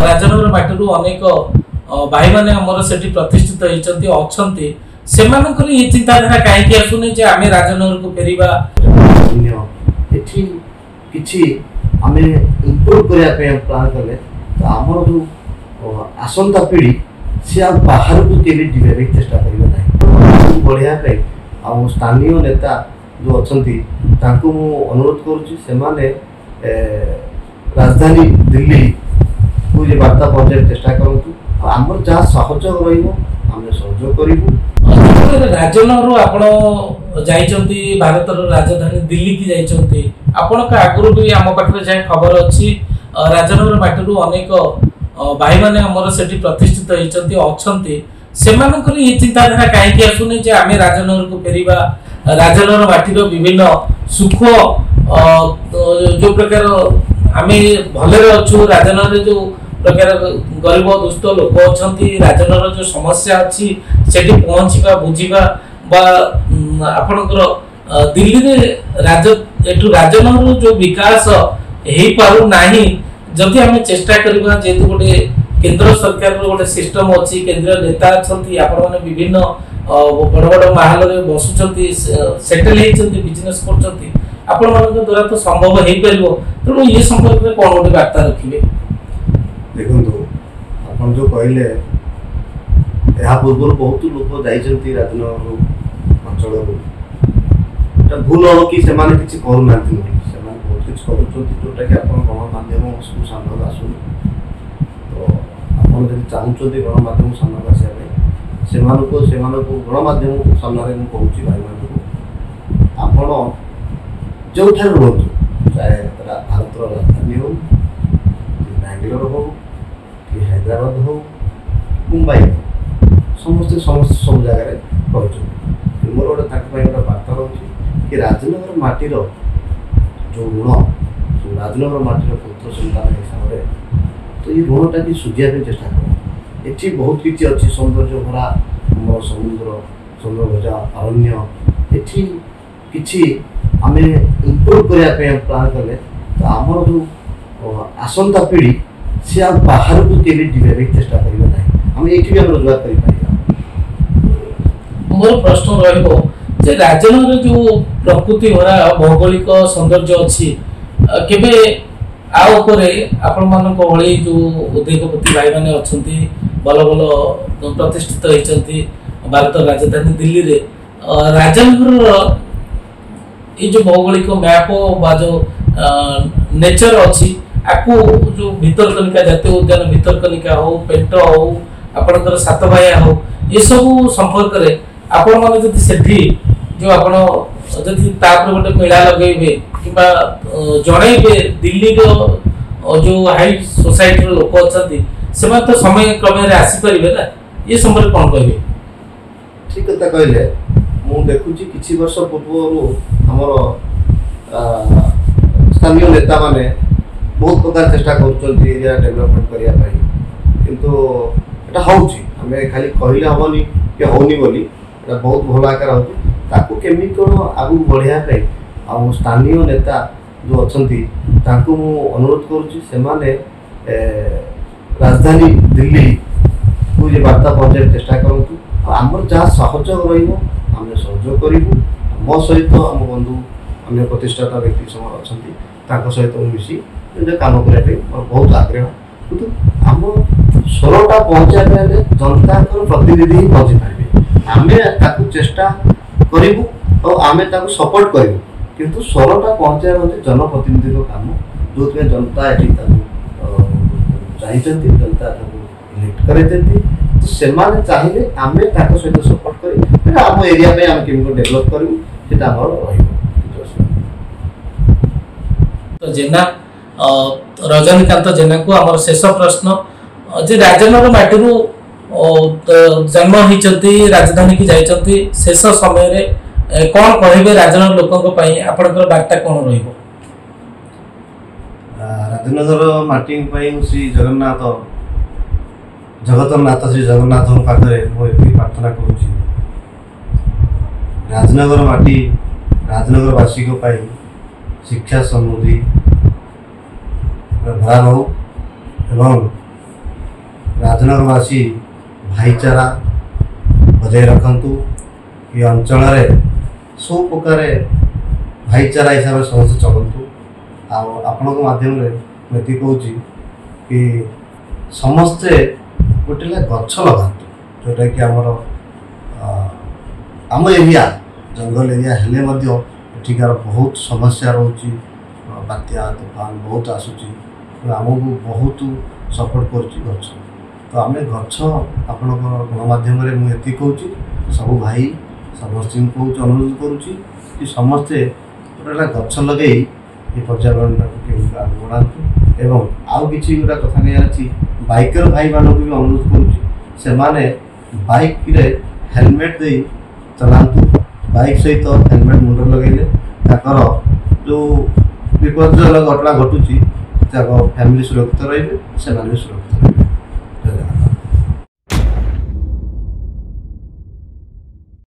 राजनगर माटी अनेक भाई मैंने आमर से प्रतिष्ठित होती ये चिंताधारा कहीं आसुनी आम राजनगर को फेरिबा इम्प्रूव करने प्लान कले तो आमर जो आसंता पीढ़ी सी बाहर को चेष्टा करें बढ़िया स्थानीय नेता जो अच्छा अनुरोध करुँचे राजधानी दिल्ली को ये वार्ता पहुँचाई चेष्टा करूँ आमर जहाँ सहयोग सहयोग करूँ। राजनगर आप भारत राजधानी दिल्ली की जाइए आपण आगुरी भी आम पाखे जहाँ खबर अच्छी राजनगर माटी अनेक भाई मैंने आमर से प्रतिष्ठित होती ये चिंताधारा कहीं आसुनी आम राजनगर को फेरिबा राजनगर माटी विभिन्न सुख जो प्रकार आम भले अच्छु राजनगर जो प्रकार गरीब दुष्ट लोक अच्छा राजनगर जो समस्या अच्छी से पहुँचवा बुझा आपणकर दिल्ली में राजनगर जो विकास हो पारु नाही जदि आम चेष्टा करवा जेहेतु गोटे केंद्र सरकार गोटे सिस्टम अच्छी केंद्रीय नेता अच्छा आपण मैंने विभिन्न बड़ बड़ महल में बसुंट सेटल होती बिजनेस कर द्वारा तो संभव हो पार तेणु ये संपर्क में कौन गोटे वार्ता रखिए देखो आप जो कहले यह पूर्व बहुत लोग जाइए राजनगर अंचल भूल हम कि किसी करूना बहुत किसी जोटा कि गणमाध्यम सामना आसू तो आप चाहते गणमाध्यम सामना आसा गणमाध्यम सामने मुझे भाई मान जो रुहतु चाहे भारत राजधानी हो बेंगलोर हो कि हैदराबाद हो मुंबई समस्त समस्त सब जगह रही मोर गोटे गोटे बार्ता रोचे कि राजनगर माटीर जो ऋण जो राजनगर माटीर पुत्र सन्तान हिसाब से तो ये ऋणटा कि सुझाव चेष्टा कर ये बहुत किसी अच्छी सौंदर्य भरा समुद्र सौंदर्य अरण्य ये आम इम्प्रूव करने प्लान कले तो आमर जो आसंता पीढ़ी सी बाहर को चेष्टा करें आम ये रोजगार कर मोर प्रश्न रही राजनगर जो प्रकृति भरा भौगोलिक सौंदर्य अच्छी केबे आपण मान भली जो उद्योगपति भाई मैंने अच्छा भल भल प्रतिष्ठित होती भारत राजधानी दिल्ली रे राजनगर ये जो भौगोलिक मैप बा जो नेचर अच्छी आपको जो भितरकनिका जातीय उद्यान भितरकनिका हो पेंट हो आपणकर सातभाया हो ये सब संपर्क में आपण मैंने जब से जो आप गोटे मेला लगे कि जनइबे दिल्ली जो हाई सोसाइटी लोक अच्छा से तो समय क्रम आसीपारे ना ये संपर्क कौन कहे ठीक कथा कहले मु देखुची किछि वर्ष पूर्व हमर स्थानीय नेता माने बहुत प्रकार चेष्टा कर एरिया डेवलपमेंट करने किंतु एटा होउची हमें खाली कहले हमनी कि होनी बोली एटा बहुत भल आकार होची ताकू केमी कोन आगु बढ़िया पे आ स्थानीय नेता जो अछंती ताकू मु अनुरोध करूची सेमाने राजधानी दिल्ली को ये वार्ता पहुँचाई चेष्टा करूँ आमर जहाँ सहयोग रही सहयोग करूँ मो सहित आम बंधु अन्य प्रतिष्ठाता व्यक्ति सब अच्छा सहित मिसी कम करने बहुत आग्रह किंतु आम स्वरटा पहुँचाई जनता प्रतिनिधि ही पहुँची पारे आम चेष्टा करूँ और आम सपोर्ट करूँ किंतु स्वरटा पहुँचाई जनप्रतिनिधि काम जो जनता ये चाहिए जनता इलेक्ट कर से चाहिए आम सहित सपोर्ट कर आम एरिया पे आम केमी डेभलप करूँ तो जेना रजनीकांत जेना को आम शेष प्रश्न जे राजनगर माटी जन्म होती राजधानी की जाइए शेष समय कौन कहे राजनगर लोक आपंकर बार्ता कौन रही राजनगर माटी श्री जगन्नाथ जगतनाथ श्री जगन्नाथ पाखे मुझे प्रार्थना करुँच राजनगर माटी राजनगरवासी शिक्षा समृद्धि भरा रो एवं राजनगरवासी भाईचारा बजाय रखु ये अंचल सब प्रकार भाईचारा हिसाब से समस्त चलतु आपण मध्यम ये कहूँ कि समस्ते गोटे गछ लगातु जोटा कि आम एरिया जंगल एरिया हेले एठिकार बहुत समस्या रोची बात्या तूफान बहुत आसूची आमको बहुत सपोर्ट कर तो आम गछ आपण गणमाध्यम मुझे कहूँ सब भाई समस्त कहूँ अनुरोध करुँची कि समस्ते गोटे गछ लगे ये पर्यावरण को आगे बढ़ातु एवं आउ कि गोटा कथा कही बाइकर भाई मानक भी अनुरोध करुँची से माने बाइक रे हेलमेट दे चलातु बाइक सहित हेलमेट मुंड लगे जो विपज्जनक घटना घटुची फैमिली सुरक्षित रही से सुरक्षित